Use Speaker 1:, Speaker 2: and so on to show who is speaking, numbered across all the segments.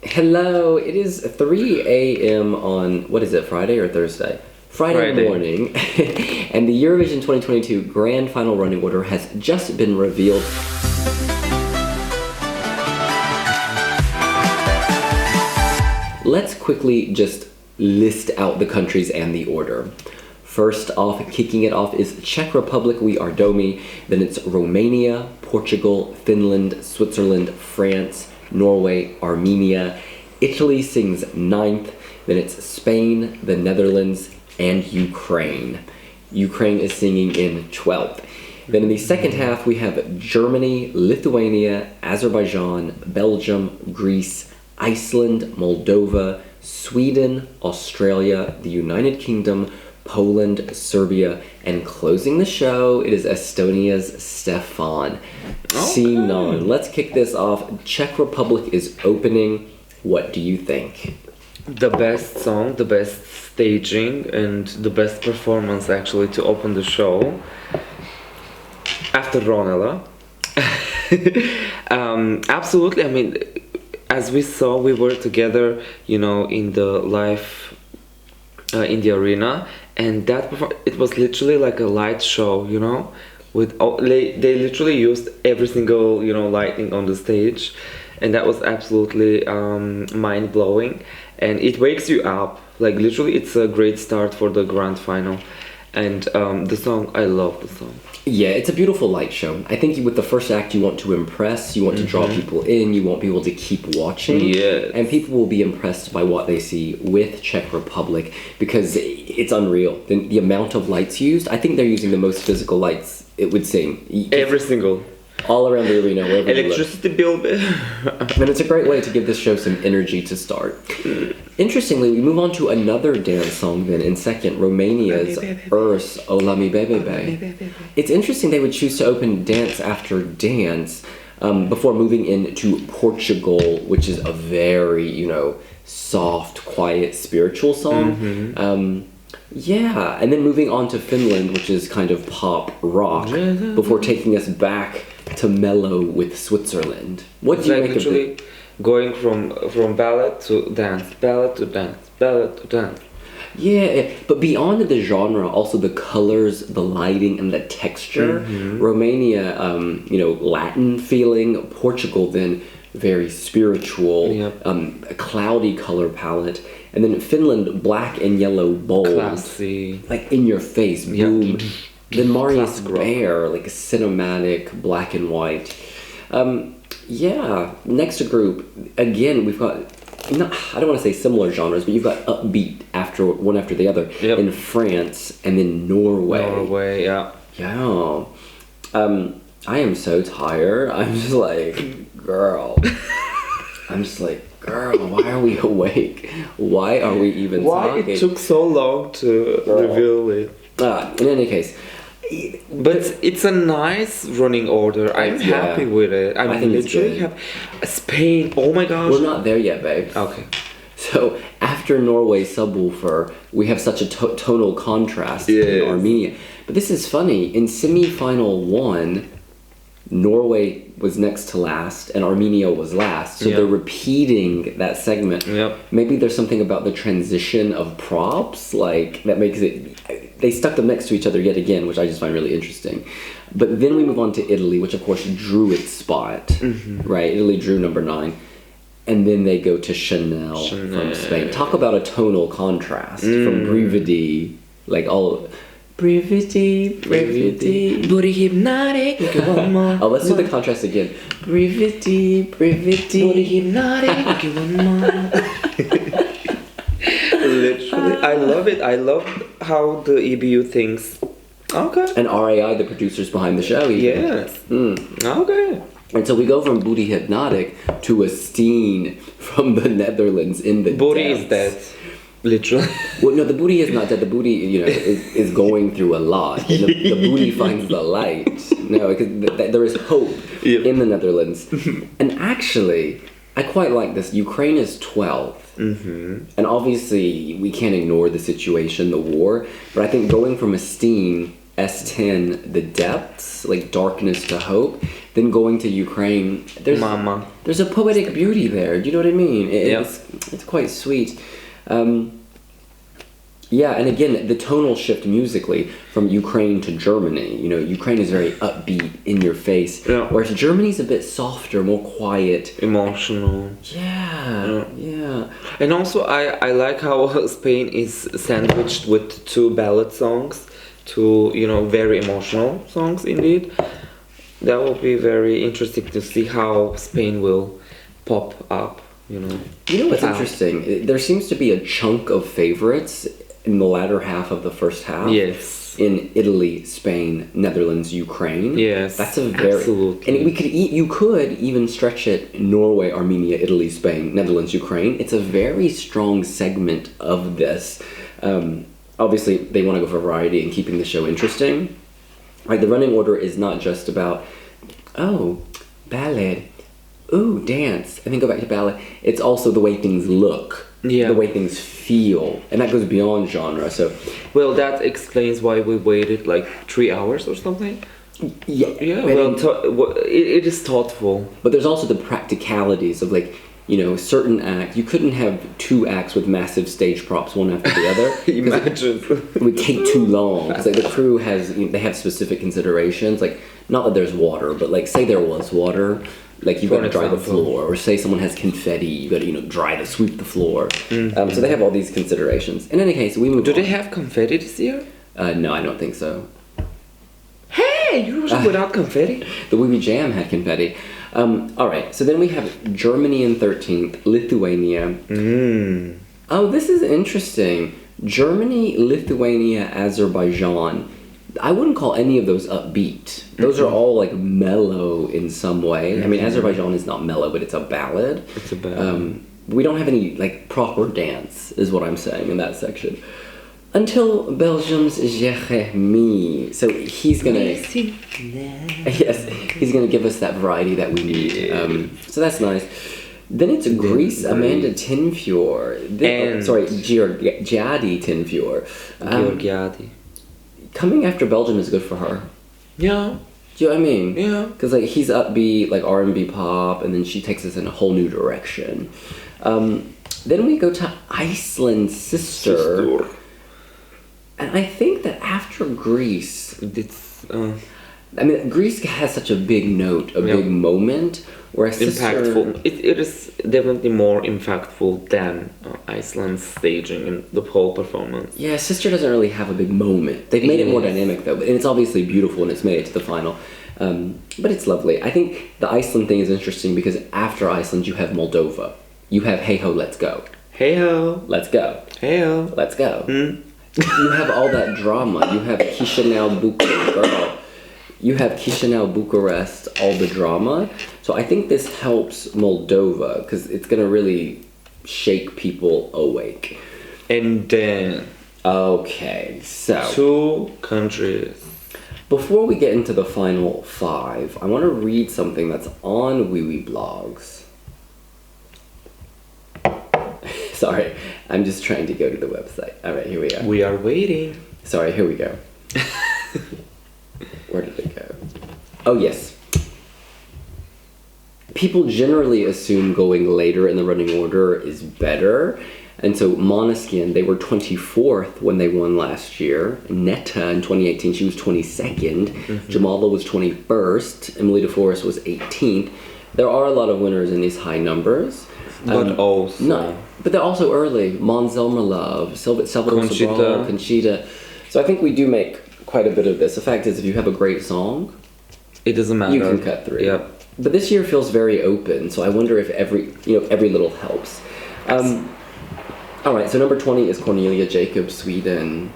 Speaker 1: Hello, it is 3 a.m. on, what is it, Friday or Thursday? Friday morning, and the Eurovision 2022 Grand Final Running Order has just been revealed. Let's quickly just list out the countries and the order. First off, kicking it off is Czech Republic, We Are Domi. Then it's Romania, Portugal, Finland, Switzerland, France, Norway, Armenia. Italy sings 9th. Then it's Spain, the Netherlands, and Ukraine. Ukraine is singing in 12th. Then in the second half, we have Germany, Lithuania, Azerbaijan, Belgium, Greece, Iceland, Moldova, Sweden, Australia, the United Kingdom, Poland, Serbia, and closing the show, it is Estonia's Stefan. Scene on. Let's kick this off. Czech Republic is opening. What do you think?
Speaker 2: The best song, the best staging, and the best performance actually to open the show. After Ronella. Absolutely, I mean, as we saw, we were together, in the live, in the arena, and it was literally like a light show, they literally used every single, lighting on the stage, and that was absolutely mind-blowing, and it wakes you up, like literally it's a great start for the grand final, and the song, I love the song.
Speaker 1: Yeah, it's a beautiful light show. I think with the first act, you want to impress, you want to draw people in, you want people to keep watching.
Speaker 2: Yes.
Speaker 1: And people will be impressed by what they see with Czech Republic because it's unreal. The amount of lights used, I think they're using the most physical lights, it would seem.
Speaker 2: Every single.
Speaker 1: All around the arena, wherever
Speaker 2: electricity bill.
Speaker 1: And it's a great way to give this show some energy to start. Interestingly, we move on to another dance song then in second, Romania's Urs Ola Mi Bebe. It's interesting they would choose to open dance after dance before moving into Portugal, which is a very, soft, quiet, spiritual song. Yeah, and then moving on to Finland, which is kind of pop rock, before taking us back to mellow with Switzerland. What do you make of it?
Speaker 2: Going from ballad to dance, ballad to dance, ballad to dance.
Speaker 1: Yeah, but beyond the genre, also the colors, the lighting, and the texture. Romania, Latin feeling. Portugal, then very spiritual, a cloudy color palette. And then Finland, black and yellow, bold.
Speaker 2: Classy.
Speaker 1: Like in your face, boom. Then Marius Bear, like a cinematic, black and white. Next group, again, we've got, I don't want to say similar genres, but you've got upbeat one after the other. In France, and then Norway.
Speaker 2: Norway, yeah.
Speaker 1: Yeah. I am so tired. I'm just like, girl. Girl, why are we awake? Why are we even talking?
Speaker 2: Why it took so long to reveal it?
Speaker 1: In any case.
Speaker 2: But it's a nice running order. I'm happy with it. I think literally have Spain. Oh my gosh.
Speaker 1: We're not there yet, babe.
Speaker 2: Okay.
Speaker 1: So after Norway subwoofer, we have such a tonal contrast in Armenia. But this is funny. In semi-final 1, Norway was next to last and Armenia was last. So they're repeating that segment. Maybe there's something about the transition of props, like that makes it... They stuck them next to each other yet again, which I just find really interesting. But then we move on to Italy, which of course drew its spot, right? Italy drew number 9. And then they go to Chanel. From Spain. Talk about a tonal contrast from Brividi, like all... Brividi, booty hypnotic, one more. Oh, let's do the contrast again. Brividi, booty hypnotic, one more.
Speaker 2: Literally, I love it. I love how the EBU thinks. Okay.
Speaker 1: And RAI, the producers behind the show.
Speaker 2: Yes. Okay.
Speaker 1: And so we go from Booty Hypnotic to a Steen from the Netherlands in the
Speaker 2: Booty is dead. Literally.
Speaker 1: Well, no, the booty is not dead. The booty, is going through a lot. And the booty finds the light. No, because there is hope in the Netherlands. And actually, I quite like this. Ukraine is 12th. And obviously, we can't ignore the situation, the war. But I think going from a Steen, S10, the depths, like darkness to hope, then going to Ukraine.
Speaker 2: Mama.
Speaker 1: There's a poetic beauty there. Do you know what I mean?
Speaker 2: Yeah.
Speaker 1: It's quite sweet. Yeah, and again, the tonal shift musically from Ukraine to Germany. You know, Ukraine is very upbeat, in your face, whereas Germany's a bit softer, more quiet,
Speaker 2: emotional.
Speaker 1: Yeah.
Speaker 2: And also, I like how Spain is sandwiched with two ballad songs, two very emotional songs indeed. That will be very interesting to see how Spain will pop up. You know
Speaker 1: what's interesting? There seems to be a chunk of favorites in the latter half of the first half.
Speaker 2: Yes.
Speaker 1: In Italy, Spain, Netherlands, Ukraine.
Speaker 2: Yes.
Speaker 1: That's a very
Speaker 2: absolutely.
Speaker 1: And you could even stretch it Norway, Armenia, Italy, Spain, Netherlands, Ukraine. It's a very strong segment of this. Obviously, they want to go for variety and keeping the show interesting. Right, the running order is not just about ballad, dance, and then go back to ballad. It's also the way things look. The way things feel, and that goes beyond genre. So,
Speaker 2: well, that explains why we waited like 3 hours or something.
Speaker 1: Yeah.
Speaker 2: Well, it is thoughtful,
Speaker 1: but there's also the practicalities of certain acts. You couldn't have 2 acts with massive stage props one after the other.
Speaker 2: Imagine
Speaker 1: it would take too long because the crew they have specific considerations. Like, not that there's water, but say there was water. Like, you've got to dry the floor, or say someone has confetti, you've got to sweep the floor.
Speaker 2: Mm-hmm.
Speaker 1: So they have all these considerations. In any case, we move on.
Speaker 2: Do they have confetti this year?
Speaker 1: No, I don't think so.
Speaker 2: Hey, Eurovision without confetti?
Speaker 1: The Wiwi Jam had confetti. Alright, so then we have Germany in 13th, Lithuania. Oh, this is interesting. Germany, Lithuania, Azerbaijan. I wouldn't call any of those upbeat. Those are all mellow in some way. I mean, Azerbaijan is not mellow, but it's a ballad.
Speaker 2: It's a ballad.
Speaker 1: We don't have any proper dance, is what I'm saying in that section. Until Belgium's Jeremy. So he's gonna he's gonna give us that variety that we need. So that's nice. Then it's Greece, Amanda Tinfjord. Giadi Tinfjord.
Speaker 2: Georgiadi.
Speaker 1: Coming after Belgium is good for her.
Speaker 2: Yeah.
Speaker 1: Do you know what I mean?
Speaker 2: Yeah.
Speaker 1: Because he's upbeat, R&B pop, and then she takes us in a whole new direction. Then we go to Iceland's Sister. And I think that after Greece, Greece has such a big note, big moment, whereas
Speaker 2: impactful. It is definitely more impactful than Iceland's staging and the whole performance.
Speaker 1: Yeah, Sister doesn't really have a big moment. They've made it more dynamic though, and it's obviously beautiful and it's made it to the final. But it's lovely. I think the Iceland thing is interesting because after Iceland you have Moldova. You have Hey Ho, Let's Go.
Speaker 2: Hey Ho.
Speaker 1: Let's go.
Speaker 2: Hey Ho.
Speaker 1: Let's go. You have all that drama. You have Chisinau, Bucharest, all the drama. So I think this helps Moldova because it's going to really shake people awake.
Speaker 2: And then...
Speaker 1: Okay, so...
Speaker 2: 2 countries.
Speaker 1: Before we get into the final 5, I want to read something that's on Wiwibloggs. Sorry, I'm just trying to go to the website. Alright, here we are.
Speaker 2: We are waiting.
Speaker 1: Sorry, here we go. Where did it go? Oh, yes. People generally assume going later in the running order is better. And so Måneskin, they were 24th when they won last year. Netta in 2018, she was 22nd. Jamala was 21st. Emily de Forest was 18th. There are a lot of winners in these high numbers.
Speaker 2: But also...
Speaker 1: No, but they're also early. Mon Zelmerlove, Salvador Sobral, Conchita. So I think we do make quite a bit of this. The fact is, if you have a great song,
Speaker 2: it doesn't matter.
Speaker 1: You can cut through.
Speaker 2: Yep.
Speaker 1: But this year feels very open, so I wonder if every little helps. All right, so number 20 is Cornelia Jacobs, Sweden.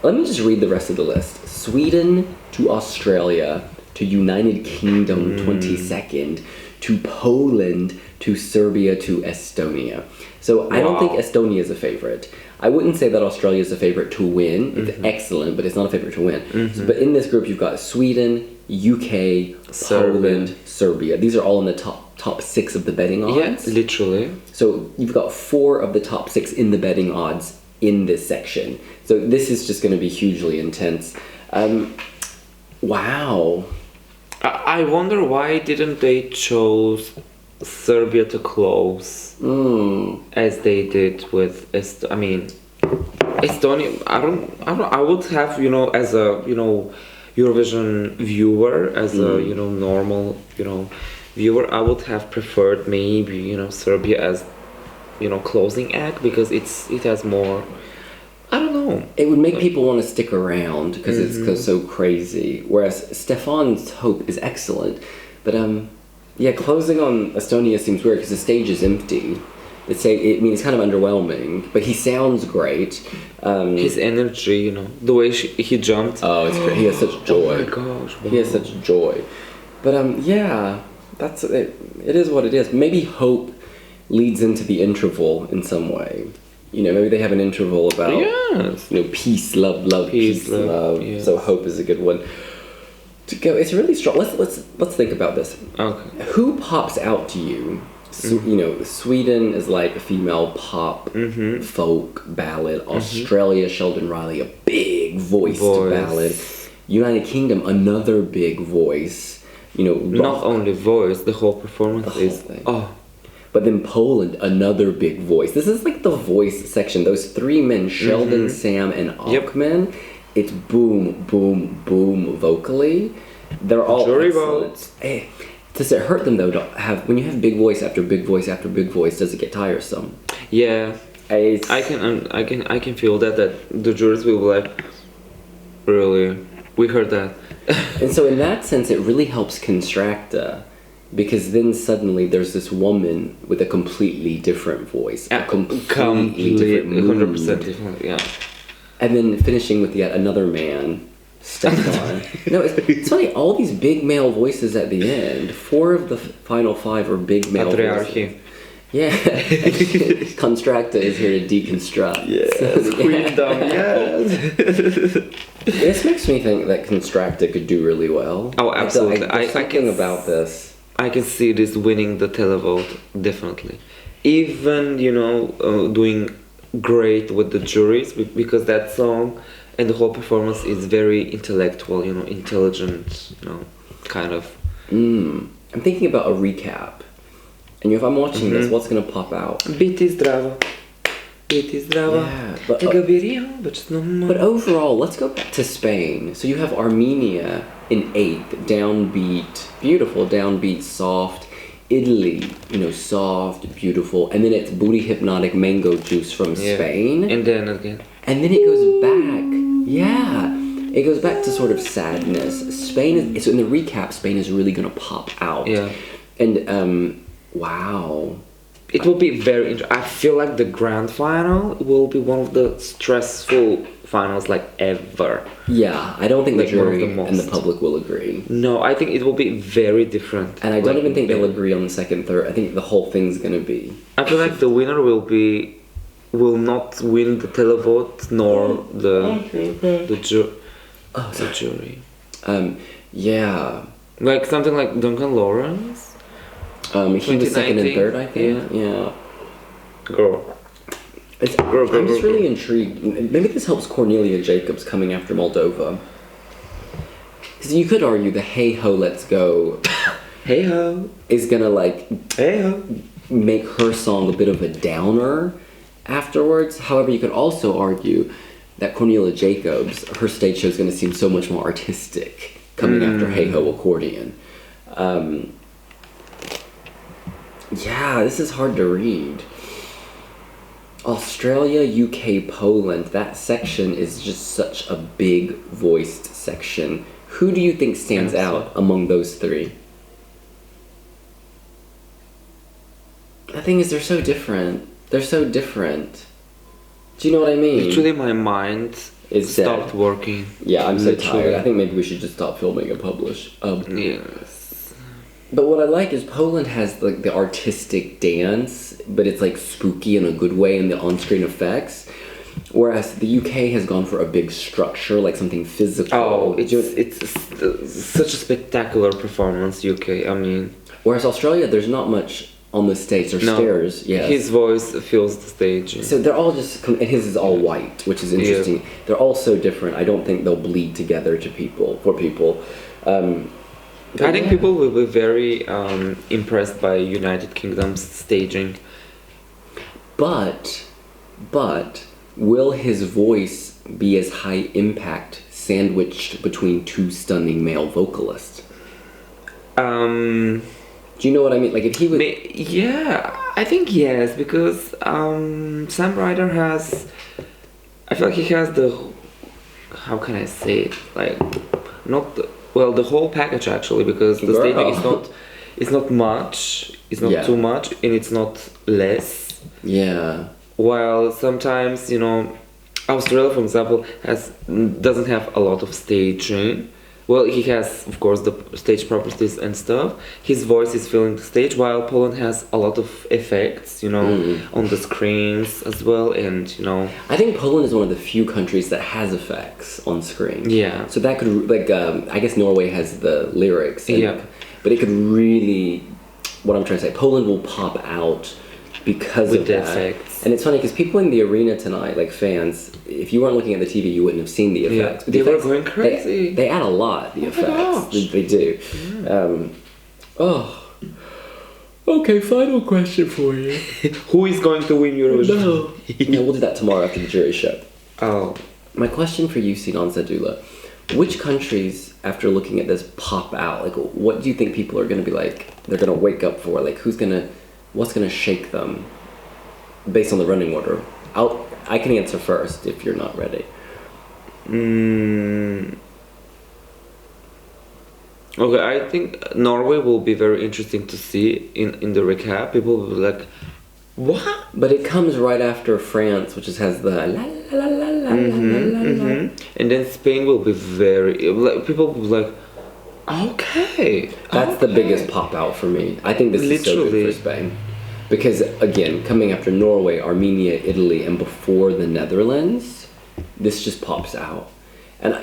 Speaker 1: Let me just read the rest of the list. Sweden to Australia to United Kingdom 22nd to Poland to Serbia to Estonia. So I don't think Estonia is a favorite. I wouldn't say that Australia is a favorite to win. It's excellent, but it's not a favorite to win. But in this group, you've got Sweden, UK, Poland, Serbia. These are all in the top 6 of the betting odds.
Speaker 2: Yeah, literally.
Speaker 1: So you've got 4 of the top 6 in the betting odds in this section. So this is just going to be hugely intense. Wow.
Speaker 2: I wonder why didn't they chose Serbia to close as they did with I mean Estonia. I would have, you know, as a, you know, Eurovision viewer, as a, you know, normal, you know, viewer, I would have preferred maybe, you know, Serbia as, you know, closing act, because it has more, I don't know.
Speaker 1: It would make people want to stick around because it's so crazy. Whereas Stefan's Hope is excellent, but yeah, closing on Estonia seems weird because the stage is empty. I mean, it's kind of underwhelming, but he sounds great.
Speaker 2: His energy, you know, the way he jumped.
Speaker 1: Oh, it's great. He has such joy.
Speaker 2: Oh my gosh! Wow.
Speaker 1: He has such joy. But yeah, that's it. It is what it is. Maybe Hope leads into the interval in some way. You know, maybe they have an interval about you know, peace, love, peace, love. Yes. So Hope is a good one to go. It's really strong. Let's think about this.
Speaker 2: Okay.
Speaker 1: Who pops out to you? So, you know, Sweden is like a female pop, folk, ballad. Australia, Sheldon Riley, a big voiced ballad. United Kingdom, another big voice. You know,
Speaker 2: not only voice, the whole performance is
Speaker 1: thing.
Speaker 2: Oh.
Speaker 1: But then Poland, another big voice. This is like the voice section. Those three men, Sheldon, Sam, and Achman. It's boom, boom, boom vocally. They're all
Speaker 2: jury
Speaker 1: excellent.
Speaker 2: votes.
Speaker 1: Hey, does it hurt them though to have, when you have big voice after big voice after big voice? Does it get tiresome?
Speaker 2: Yeah, I can feel that the jurors will be like, really, we heard that.
Speaker 1: And so in that sense, it really helps Constracta, because then suddenly there's this woman with a completely different voice, a completely different mood.
Speaker 2: 100% different, yeah.
Speaker 1: And then finishing with yet another man, Stefan. No, it's funny, all these big male voices at the end. 4 of the final 5 are big male voices. Yeah. Constracta is here to deconstruct.
Speaker 2: Yes, queendom, yes.
Speaker 1: This makes me think that Constracta could do really well.
Speaker 2: Oh, absolutely.
Speaker 1: There's something about this.
Speaker 2: I can see this winning the televote, definitely. Even, you know, doing great with the juries, because that song and the whole performance is very intellectual, you know, intelligent, you know, kind of.
Speaker 1: I'm thinking about a recap. And if I'm watching this, what's going to pop out?
Speaker 2: Biti zdrava.
Speaker 1: Yeah, but overall, let's go back to Spain. So you have Armenia in 8th, downbeat, beautiful, downbeat, soft. Italy, you know, soft, beautiful. And then it's Booty Hypnotic Mango Juice from Spain.
Speaker 2: And then again.
Speaker 1: And then it goes back. Yeah. It goes back to sort of sadness. Spain is, so in the recap, Spain is really going to pop out.
Speaker 2: Yeah.
Speaker 1: And, wow.
Speaker 2: It will be very interesting. I feel like the grand final will be one of the stressful finals like ever.
Speaker 1: Yeah, I don't think
Speaker 2: like
Speaker 1: the jury and the public will agree.
Speaker 2: No, I think it will be very different.
Speaker 1: And I don't even think they'll agree on the second, third. I think the whole thing's gonna be.
Speaker 2: I feel like the winner will not win the televote nor the jury.
Speaker 1: Yeah.
Speaker 2: Like something like Duncan Lawrence.
Speaker 1: He was second and third, I think. Yeah.
Speaker 2: Girl.
Speaker 1: I'm just really intrigued. Maybe this helps Cornelia Jacobs coming after Moldova. Because you could argue the Hey Ho Let's Go
Speaker 2: Hey Ho
Speaker 1: is gonna like
Speaker 2: Hey Ho
Speaker 1: make her song a bit of a downer afterwards. However, you could also argue that Cornelia Jacobs, her stage show is gonna seem so much more artistic coming after Hey Ho Accordion. Yeah, this is hard to read. Australia, UK, Poland, that section is just such a big voiced section. Who do you think stands out among those 3? The thing is, they're so different. They're so different. Do you know what I mean?
Speaker 2: Literally, my mind stopped working.
Speaker 1: Yeah, I'm so tired. I think maybe we should just stop filming and publish.
Speaker 2: Yes.
Speaker 1: But what I like is Poland has like the artistic dance, but it's like spooky in a good way in the on-screen effects. Whereas the UK has gone for a big structure, like something physical.
Speaker 2: Oh, it's such a spectacular performance, UK. I mean.
Speaker 1: Whereas Australia, there's not much on the stage. There's stairs. Yes.
Speaker 2: His voice fills the stage.
Speaker 1: So they're all just, and his is all white, which is interesting. They're all so different. I don't think they'll bleed together for people.
Speaker 2: I think people will be very impressed by United Kingdom's staging.
Speaker 1: But will his voice be as high impact sandwiched between two stunning male vocalists? Do you know what I mean? Like if he was...
Speaker 2: Yeah, I think yes, because Sam Ryder has... I feel like he has the... How can I say it? Like, not the... Well, the whole package actually, because the staging is not... It's not much, it's not too much, and it's not less.
Speaker 1: Yeah.
Speaker 2: While sometimes, you know, Australia, for example, doesn't have a lot of staging. Well, he has, of course, the stage properties and stuff. His voice is filling the stage, while Poland has a lot of effects, you know, on the screens as well, and, you know...
Speaker 1: I think Poland is one of the few countries that has effects on screen.
Speaker 2: Yeah.
Speaker 1: So that could, like, I guess Norway has the lyrics. And,
Speaker 2: yeah.
Speaker 1: But it could really... What I'm trying to say, Poland will pop out because
Speaker 2: with
Speaker 1: of
Speaker 2: the
Speaker 1: that.
Speaker 2: effects.
Speaker 1: And it's funny, because people in the arena tonight, like fans, if you weren't looking at the TV, you wouldn't have seen the effects.
Speaker 2: Yeah. They were going crazy.
Speaker 1: They add a lot, the effects. They do. Yeah. Okay, final question for you.
Speaker 2: Who is going to win Eurovision?
Speaker 1: No, we'll do that tomorrow after the jury show.
Speaker 2: Oh.
Speaker 1: My question for you, Sinan Sadula, which countries, after looking at this, pop out? Like, what do you think people are going to be like, they're going to wake up for? Like, what's going to shake them based on the running order? I can answer first if you're not ready.
Speaker 2: Okay, I think Norway will be very interesting to see in the recap. People will be like, what?
Speaker 1: But it comes right after France, which just has the la la la la la la.
Speaker 2: And then Spain will be very... People will be like, okay.
Speaker 1: That's the biggest pop out for me. I think this is so good for Spain. Because, again, coming after Norway, Armenia, Italy, and before the Netherlands, this just pops out. And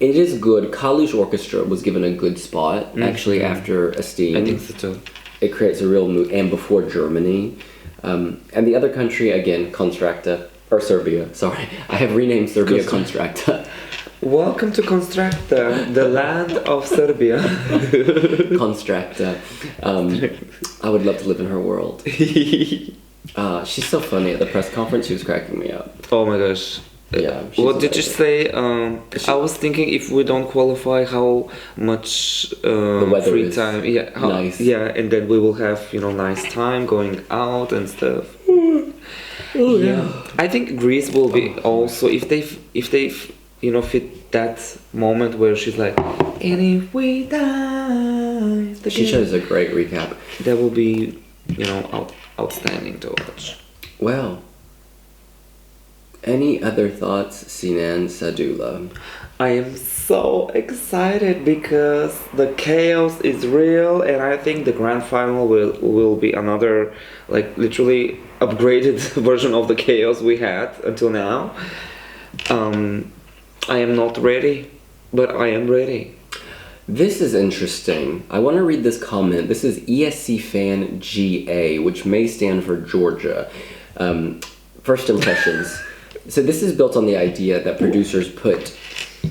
Speaker 1: it is good. Kalush Orchestra was given a good spot, actually, after Esteem.
Speaker 2: I think so too.
Speaker 1: It creates a real mood. And before Germany. And the other country, again, Constracta. Or Serbia, sorry. I have renamed Serbia Constracta.
Speaker 2: Welcome to Constracta, the land of Serbia.
Speaker 1: Constracta. I would love to live in her world. She's so funny. At the press conference, she was cracking me up.
Speaker 2: Oh my gosh.
Speaker 1: Yeah.
Speaker 2: What did you say? I was thinking if we don't qualify, how much
Speaker 1: the weather
Speaker 2: free
Speaker 1: is
Speaker 2: time? Yeah,
Speaker 1: nice.
Speaker 2: Yeah, and then we will have nice time going out and stuff.
Speaker 1: Oh yeah.
Speaker 2: I think Greece will be also if they fit that moment where she's like, and if we die.
Speaker 1: She shows a great recap.
Speaker 2: That will be outstanding to watch.
Speaker 1: Well. Any other thoughts, Sinan Sadula?
Speaker 2: I am so excited because the chaos is real, and I think the grand final will be another, like, literally upgraded version of the chaos we had until now. I am not ready, but I am ready.
Speaker 1: This is interesting. I want to read this comment. This is ESC Fan GA, which may stand for Georgia. First impressions. So this is built on the idea that producers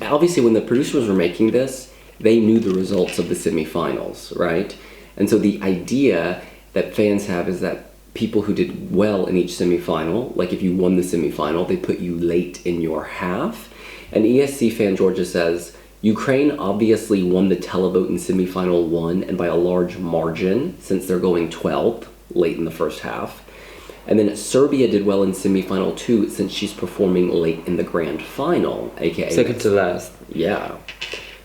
Speaker 1: obviously when the producers were making this, they knew the results of the semifinals, right? And so the idea that fans have is that people who did well in each semifinal, like if you won the semifinal, they put you late in your half. And ESC Fan Georgia says, Ukraine obviously won the televote in semifinal 1 and by a large margin since they're going 12th late in the first half. And then Serbia did well in semifinal 2 since she's performing late in the grand final, aka
Speaker 2: second to last.
Speaker 1: Yeah.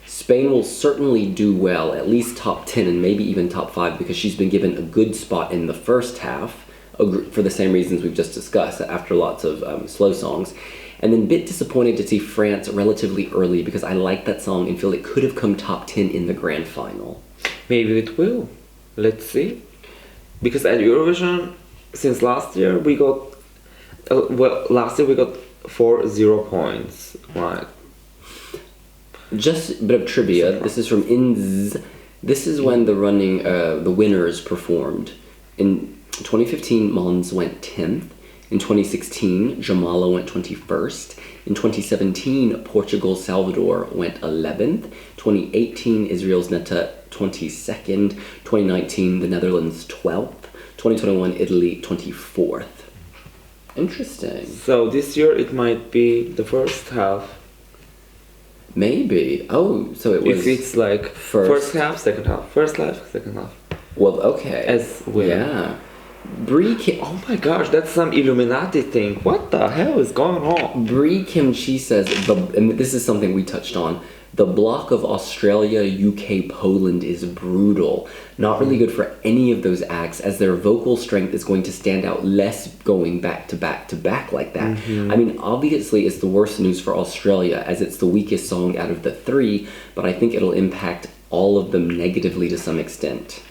Speaker 1: Spain will certainly do well, at least top 10 and maybe even top 5 because she's been given a good spot in the first half for the same reasons we've just discussed after lots of slow songs. And then a bit disappointed to see France relatively early because I like that song and feel it could have come top 10 in the grand final.
Speaker 2: Maybe it will. Let's see. Because at Eurovision, since last year, we got... last year we got 0 points. Right.
Speaker 1: Just a bit of trivia. This is from INZ. This is when the winners performed. In 2015, Mons went 10th. In 2016, Jamala went 21st. In 2017, Portugal Salvador went 11th. 2018, Israel's Netta 22nd. 2019, the Netherlands 12th. 2021, Italy 24th. Interesting.
Speaker 2: So this year it might be the first half.
Speaker 1: Maybe. Oh, so it was.
Speaker 2: If it's like first half, second half, first half, second half.
Speaker 1: Well, okay.
Speaker 2: As well.
Speaker 1: Yeah. Brie Kim.
Speaker 2: Oh my gosh, that's some Illuminati thing. What the hell is going on?
Speaker 1: Brie Kimchi says, and this is something we touched on, the block of Australia, UK, Poland is brutal. Not really good for any of those acts, as their vocal strength is going to stand out less going back to back to back like that. I mean, obviously it's the worst news for Australia, as it's the weakest song out of the three, but I think it'll impact all of them negatively to some extent.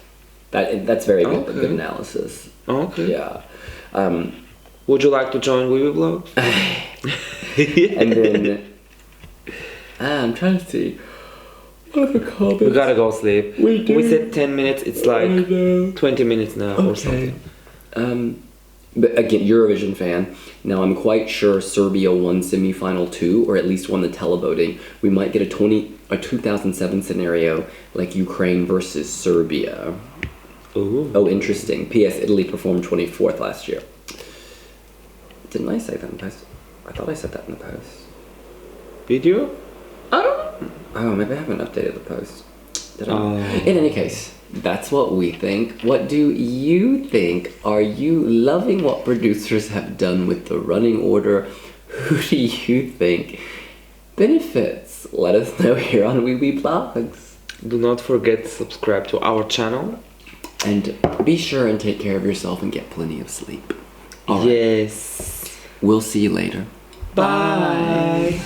Speaker 1: That's very good, good analysis.
Speaker 2: Okay.
Speaker 1: Yeah.
Speaker 2: Would you like to join Wiwibloggs?
Speaker 1: And then I'm trying to see what are the comments.
Speaker 2: We gotta go sleep.
Speaker 1: We
Speaker 2: said 10 minutes. It's like 20 minutes now or something.
Speaker 1: But again, Eurovision fan. Now I'm quite sure Serbia won semi-final 2, or at least won the televoting. We might get a 2007 scenario like Ukraine versus Serbia.
Speaker 2: Ooh.
Speaker 1: Oh, interesting. P.S. Italy performed 24th last year. Didn't I say that in the post? I thought I said that in the post.
Speaker 2: Video?
Speaker 1: I don't know. Oh, maybe I haven't updated the post. Did I? In any case, that's what we think. What do you think? Are you loving what producers have done with the running order? Who do you think benefits? Let us know here on Wiwibloggs.
Speaker 2: Do not forget to subscribe to our channel.
Speaker 1: And be sure and take care of yourself and get plenty of sleep. All right.
Speaker 2: Yes.
Speaker 1: We'll see you later.
Speaker 2: Bye.